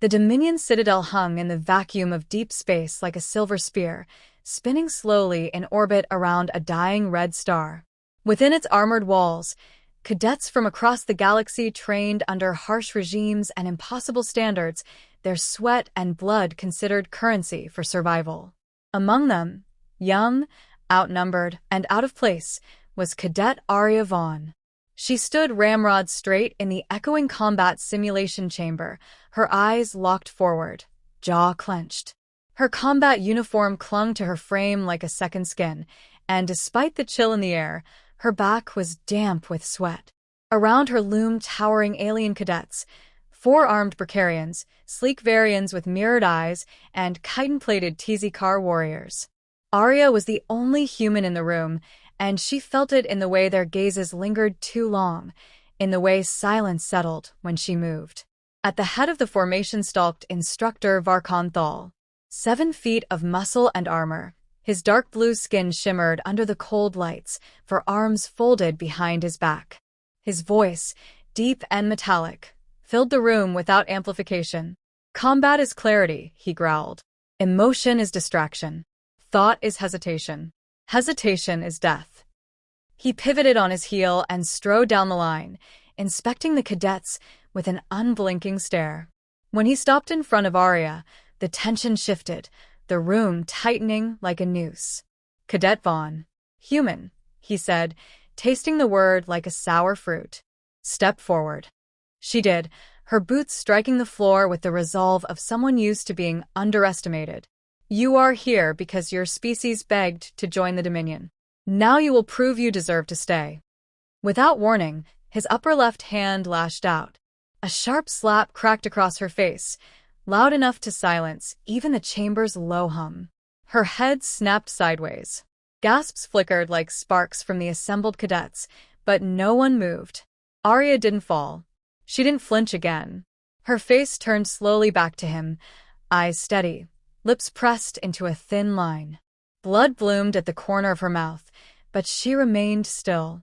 The Dominion Citadel hung in the vacuum of deep space like a silver spear, spinning slowly in orbit around a dying red star. Within its armored walls, cadets from across the galaxy trained under harsh regimes and impossible standards, their sweat and blood considered currency for survival. Among them, young, outnumbered, and out of place, was Cadet Aria Vaughn. She stood ramrod straight in the echoing combat simulation chamber, her eyes locked forward, jaw clenched. Her combat uniform clung to her frame like a second skin, and despite the chill in the air, her back was damp with sweat. Around her loomed towering alien cadets, 4 armed Precarians, sleek Varians with mirrored eyes, and chitin-plated TZ-Car warriors. Arya was the only human in the room, and she felt it in the way their gazes lingered too long, in the way silence settled when she moved. At the head of the formation stalked Instructor Varkon Thal. 7 feet of muscle and armor. His dark blue skin shimmered under the cold lights, for arms folded behind his back. His voice, deep and metallic, filled the room without amplification. "Combat is clarity," he growled. "Emotion is distraction. Thought is hesitation. Hesitation is death." He pivoted on his heel and strode down the line, inspecting the cadets with an unblinking stare. When he stopped in front of Arya, the tension shifted, the room tightening like a noose. "Cadet Vaughn." "Human," he said, tasting the word like a sour fruit. "Step forward." She did, her boots striking the floor with the resolve of someone used to being underestimated. "You are here because your species begged to join the Dominion. Now you will prove you deserve to stay." Without warning, his upper left hand lashed out. A sharp slap cracked across her face, loud enough to silence even the chamber's low hum. Her head snapped sideways. Gasps flickered like sparks from the assembled cadets, but no one moved. Arya didn't fall. She didn't flinch again. Her face turned slowly back to him, eyes steady, lips pressed into a thin line. Blood bloomed at the corner of her mouth, but she remained still.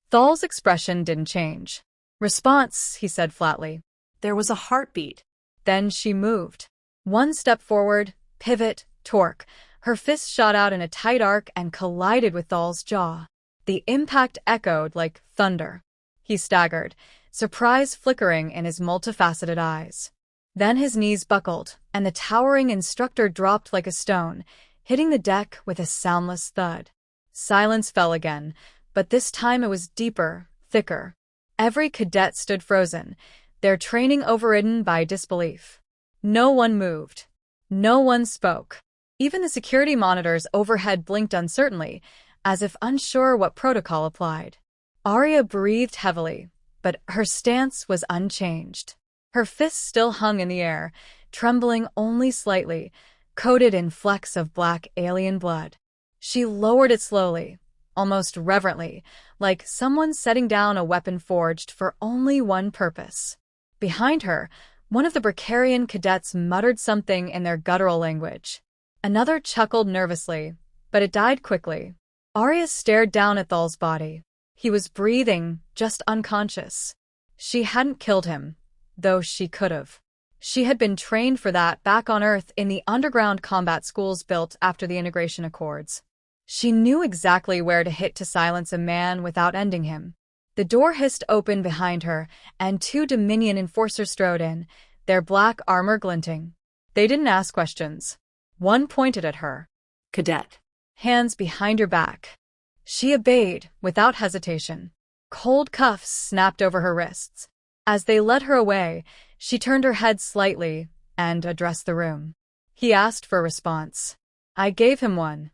Thal's expression didn't change. "Response," he said flatly. There was a heartbeat. Then she moved. 1 step forward, pivot, torque. Her fist shot out in a tight arc and collided with Thal's jaw. The impact echoed like thunder. He staggered, surprise flickering in his multifaceted eyes. Then his knees buckled, and the towering Instructor dropped like a stone, hitting the deck with a soundless thud. Silence fell again, but this time it was deeper, thicker. Every cadet stood frozen, their training overridden by disbelief. No one moved. No one spoke. Even the security monitors overhead blinked uncertainly, as if unsure what protocol applied. Arya breathed heavily, but her stance was unchanged. Her fists still hung in the air, trembling only slightly, coated in flecks of black alien blood. She lowered it slowly, almost reverently, like someone setting down a weapon forged for only one purpose. Behind her, one of the Precarian cadets muttered something in their guttural language. Another chuckled nervously, but it died quickly. Arya stared down at Thal's body. He was breathing, just unconscious. She hadn't killed him, though she could have. She had been trained for that back on Earth in the underground combat schools built after the Integration Accords. She knew exactly where to hit to silence a man without ending him. The door hissed open behind her, and 2 Dominion enforcers strode in, their black armor glinting. They didn't ask questions. One pointed at her. "Cadet." "Hands behind your back." She obeyed, without hesitation. Cold cuffs snapped over her wrists. As they led her away, she turned her head slightly and addressed the room. He asked for a response. I gave him one.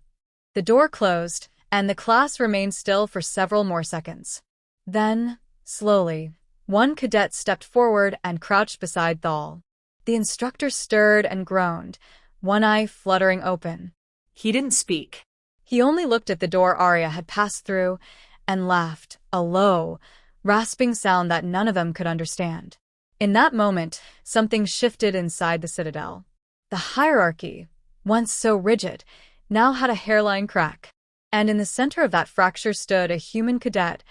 The door closed, and the class remained still for several more seconds. Then, slowly, one cadet stepped forward and crouched beside Thal. The Instructor stirred and groaned, one eye fluttering open. He didn't speak. He only looked at the door Arya had passed through and laughed, a low, rasping sound that none of them could understand. In that moment, something shifted inside the Citadel. The hierarchy, once so rigid, now had a hairline crack. And in the center of that fracture stood a human cadet,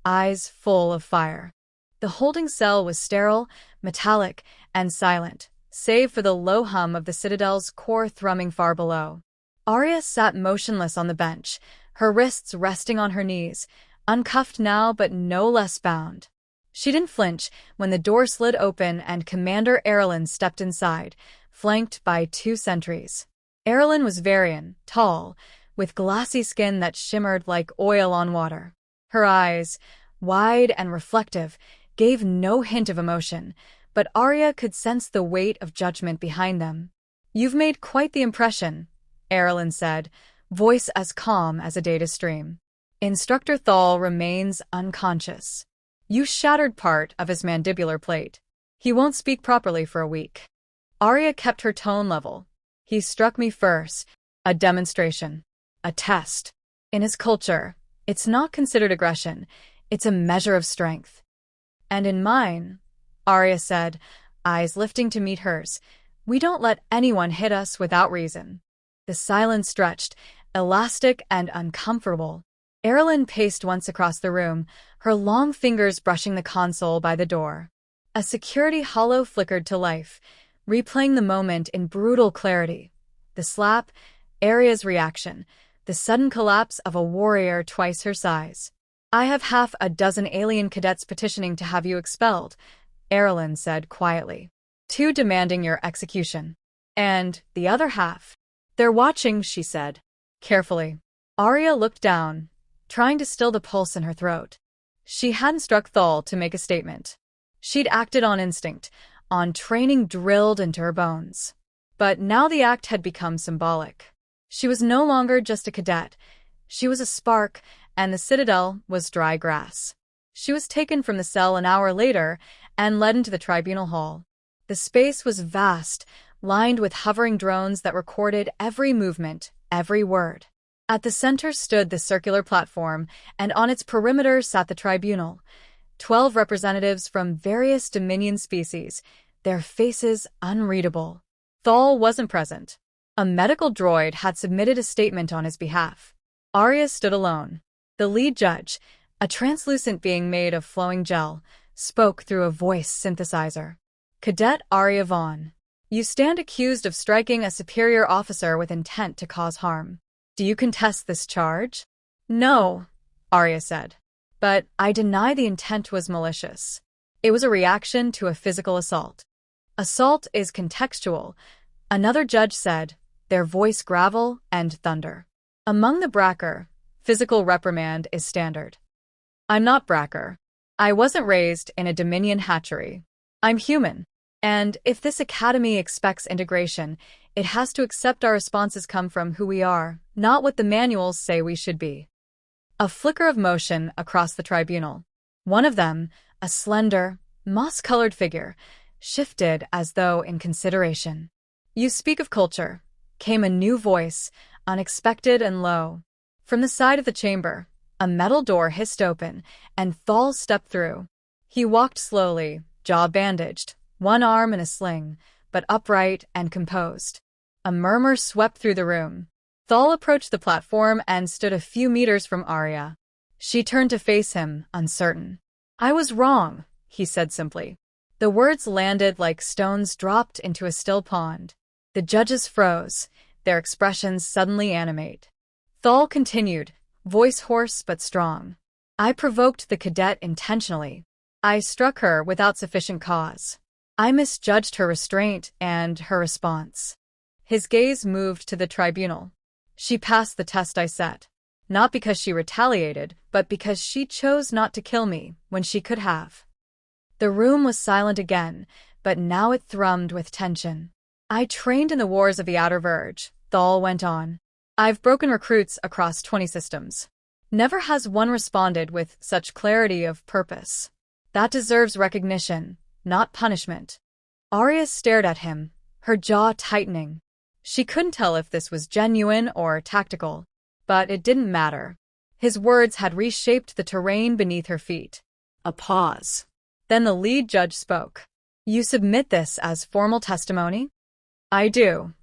eyes full of fire. The holding cell was sterile, metallic, and silent, save for the low hum of the Citadel's core thrumming far below. Arya sat motionless on the bench, her wrists resting on her knees, uncuffed now but no less bound. She didn't flinch when the door slid open and Commander Erlen stepped inside, flanked by 2 sentries. Erlen was Varian, tall, with glassy skin that shimmered like oil on water. Her eyes, wide and reflective, gave no hint of emotion, but Arya could sense the weight of judgment behind them. "You've made quite the impression," Erlen said, voice as calm as a data stream. "Instructor Thal remains unconscious. You shattered part of his mandibular plate. He won't speak properly for a week." Arya kept her tone level. "He struck me first. A demonstration. A test. In his culture, it's not considered aggression. It's a measure of strength. And in mine," Arya said, eyes lifting to meet hers, "we don't let anyone hit us without reason." The silence stretched, elastic and uncomfortable. Erlen paced once across the room, her long fingers brushing the console by the door. A security holo flickered to life, replaying the moment in brutal clarity. The slap, Arya's reaction, the sudden collapse of a warrior twice her size. "I have half a dozen alien cadets petitioning to have you expelled," Erlen said quietly. "2 demanding your execution. And the other half." "They're watching," she said, carefully. Arya looked down, trying to still the pulse in her throat. She hadn't struck Thal to make a statement. She'd acted on instinct, on training drilled into her bones. But now the act had become symbolic. She was no longer just a cadet. She was a spark, and the Citadel was dry grass. She was taken from the cell an hour later and led into the tribunal hall. The space was vast, lined with hovering drones that recorded every movement, every word. At the center stood the circular platform, and on its perimeter sat the tribunal. 12 representatives from various Dominion species, their faces unreadable. Thal wasn't present. A medical droid had submitted a statement on his behalf. Arya stood alone. The lead judge, a translucent being made of flowing gel, spoke through a voice synthesizer. "Cadet Arya Vaughn, you stand accused of striking a superior officer with intent to cause harm. Do you contest this charge?" "No," Arya said. "But I deny the intent was malicious. It was a reaction to a physical assault." "Assault is contextual," another judge said, their voice gravel and thunder. "Among the Bracker, physical reprimand is standard. I'm not Bracker. I wasn't raised in a Dominion hatchery. I'm human. And if this academy expects integration, it has to accept our responses come from who we are, not what the manuals say we should be." A flicker of motion across the tribunal. One of them, a slender, moss-colored figure, shifted as though in consideration. "You speak of culture," came a new voice, unexpected and low. From the side of the chamber, a metal door hissed open, and Thal stepped through. He walked slowly, jaw bandaged, one arm in a sling, but upright and composed. A murmur swept through the room. Thal approached the platform and stood a few meters from Arya. She turned to face him, uncertain. "I was wrong," he said simply. The words landed like stones dropped into a still pond. The judges froze, their expressions suddenly animate. Thal continued, voice hoarse but strong. "I provoked the cadet intentionally. I struck her without sufficient cause. I misjudged her restraint and her response." His gaze moved to the tribunal. "She passed the test I set. Not because she retaliated, but because she chose not to kill me when she could have." The room was silent again, but now it thrummed with tension. "I trained in the wars of the Outer Verge," Thal went on. "I've broken recruits across 20 systems. Never has one responded with such clarity of purpose. That deserves recognition, not punishment." Arya stared at him, her jaw tightening. She couldn't tell if this was genuine or tactical, but it didn't matter. His words had reshaped the terrain beneath her feet. A pause. Then the lead judge spoke. "You submit this as formal testimony?" "I do."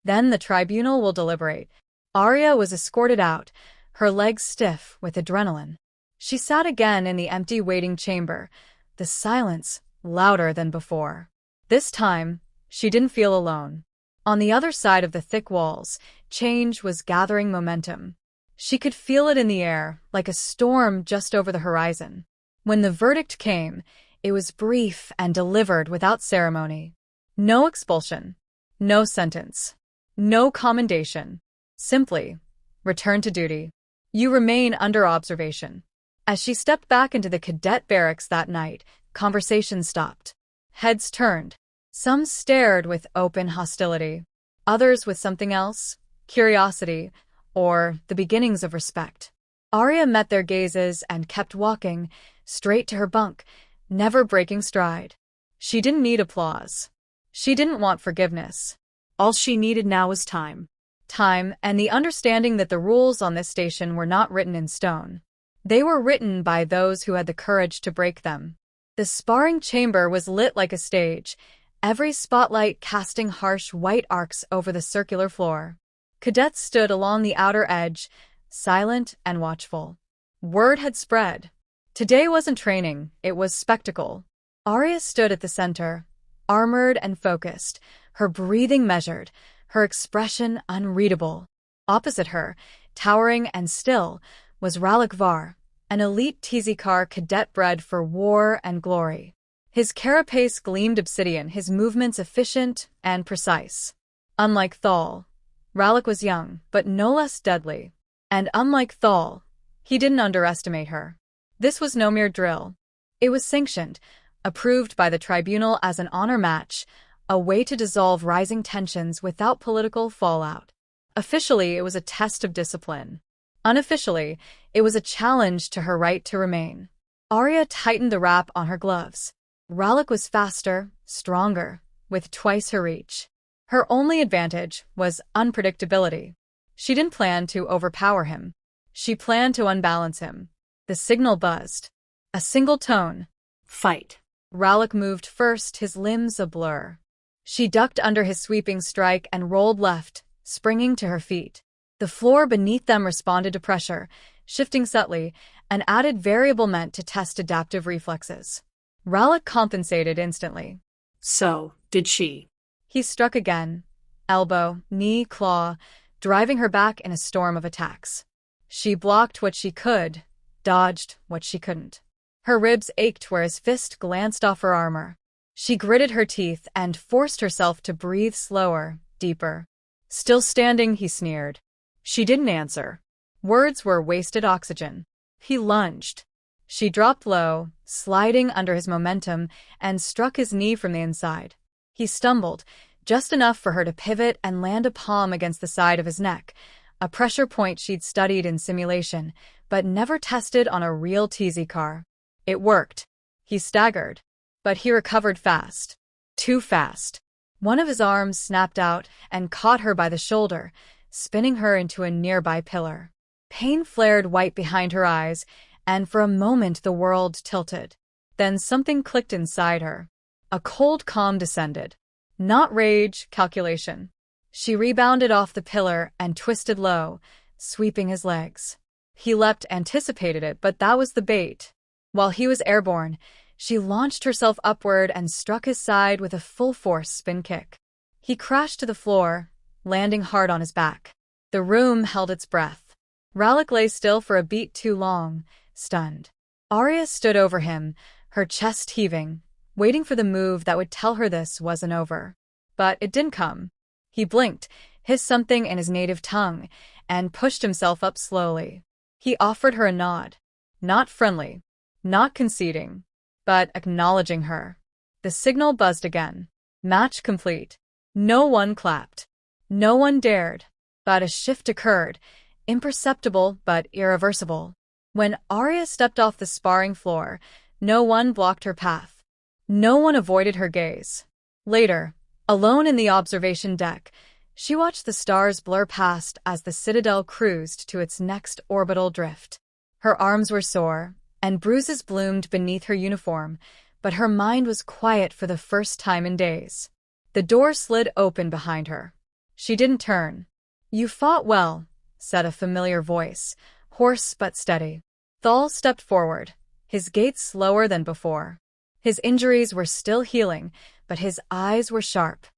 "Then the tribunal will deliberate." Arya was escorted out, her legs stiff with adrenaline. She sat again in the empty waiting chamber, the silence louder than before. This time, She didn't feel alone. On the other side of the thick walls, change was gathering momentum. She could feel it in the air, like a storm just over the horizon. When the verdict came, it was brief and delivered without ceremony. No expulsion. No sentence. No commendation. Simply, return to duty. You remain under observation. As she stepped back into the cadet barracks that night, conversation stopped. Heads turned. Some stared with open hostility. Others with something else, curiosity, or the beginnings of respect. Arya met their gazes and kept walking, straight to her bunk, never breaking stride. She didn't need applause. She didn't want forgiveness. All she needed now was time. Time and the understanding that the rules on this station were not written in stone. They were written by those who had the courage to break them. The sparring chamber was lit like a stage, every spotlight casting harsh white arcs over the circular floor. Cadets stood along the outer edge, silent and watchful. Word had spread. Today wasn't training, it was spectacle. Arya stood at the center, armored and focused, her breathing measured, her expression unreadable. Opposite her, towering and still, was Ralek Var, an elite Tzikar cadet bred for war and glory. His carapace gleamed obsidian, his movements efficient and precise. Unlike Thal, Ralek was young, but no less deadly. And unlike Thal, he didn't underestimate her. This was no mere drill. It was sanctioned, approved by the tribunal as an honor match, a way to dissolve rising tensions without political fallout. Officially, it was a test of discipline. Unofficially, it was a challenge to her right to remain. Arya tightened the wrap on her gloves. Ralek was faster, stronger, with twice her reach. Her only advantage was unpredictability. She didn't plan to overpower him. She planned to unbalance him. The signal buzzed. A single tone. Fight. Ralek moved first, his limbs a blur. She ducked under his sweeping strike and rolled left, springing to her feet. The floor beneath them responded to pressure, shifting subtly, an added variable meant to test adaptive reflexes. Ralek compensated instantly. So, did she? He struck again, elbow, knee, claw, driving her back in a storm of attacks. She blocked what she could, dodged what she couldn't. Her ribs ached where his fist glanced off her armor. She gritted her teeth and forced herself to breathe slower, deeper. Still standing, he sneered. She didn't answer. Words were wasted oxygen. He lunged. She dropped low, sliding under his momentum, and struck his knee from the inside. He stumbled, just enough for her to pivot and land a palm against the side of his neck, a pressure point she'd studied in simulation, but never tested on a real Tzikar. It worked. He staggered. But he recovered fast. Too fast. One of his arms snapped out and caught her by the shoulder, spinning her into a nearby pillar. Pain flared white behind her eyes, and for a moment the world tilted. Then something clicked inside her. A cold calm descended. Not rage, calculation. She rebounded off the pillar and twisted low, sweeping his legs. He leapt, anticipated it, but that was the bait. While he was airborne, she launched herself upward and struck his side with a full-force spin kick. He crashed to the floor, landing hard on his back. The room held its breath. Ralek lay still for a beat too long, stunned. Arya stood over him, her chest heaving, waiting for the move that would tell her this wasn't over. But it didn't come. He blinked, hissed something in his native tongue, and pushed himself up slowly. He offered her a nod. Not friendly, not conceding, but acknowledging her. The signal buzzed again. Match complete. No one clapped. No one dared. But a shift occurred, imperceptible but irreversible. When Arya stepped off the sparring floor, no one blocked her path. No one avoided her gaze. Later, alone in the observation deck, she watched the stars blur past as the Citadel cruised to its next orbital drift. Her arms were sore, and bruises bloomed beneath her uniform, but her mind was quiet for the first time in days. The door slid open behind her. She didn't turn. "You fought well," said a familiar voice, hoarse but steady. Thal stepped forward, his gait slower than before. His injuries were still healing, but his eyes were sharp.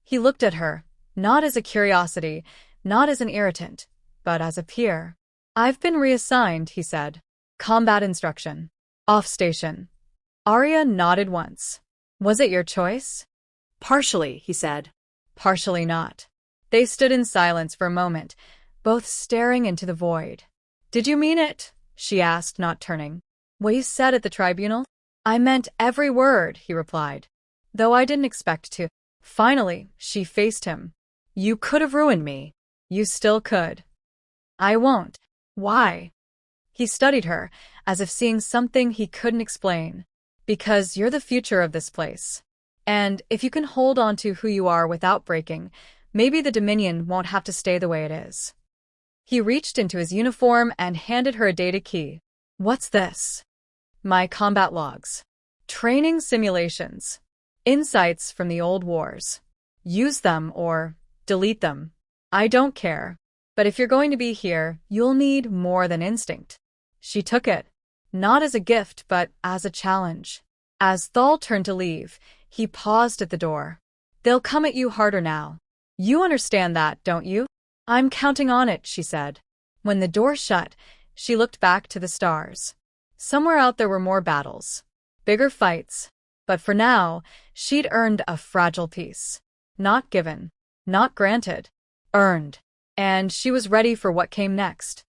He looked at her, not as a curiosity, not as an irritant, but as a peer. I've been reassigned, he said. Combat instruction. Off station. Arya nodded once. Was it your choice? Partially, he said. Partially not. They stood in silence for a moment, both staring into the void. Did you mean it? She asked, not turning. What you said at the tribunal? I meant every word, he replied. Though I didn't expect to. Finally, she faced him. You could have ruined me. You still could. I won't. Why? He studied her, as if seeing something he couldn't explain. Because you're the future of this place. And if you can hold on to who you are without breaking, maybe the Dominion won't have to stay the way it is. He reached into his uniform and handed her a data key. What's this? My combat logs. Training simulations. Insights from the old wars. Use them or delete them. I don't care. But if you're going to be here, you'll need more than instinct. She took it. Not as a gift, but as a challenge. As Thal turned to leave, he paused at the door. They'll come at you harder now. You understand that, don't you? I'm counting on it, she said. When the door shut, she looked back to the stars. Somewhere out there were more battles. Bigger fights. But for now, she'd earned a fragile peace. Not given. Not granted. Earned. And she was ready for what came next.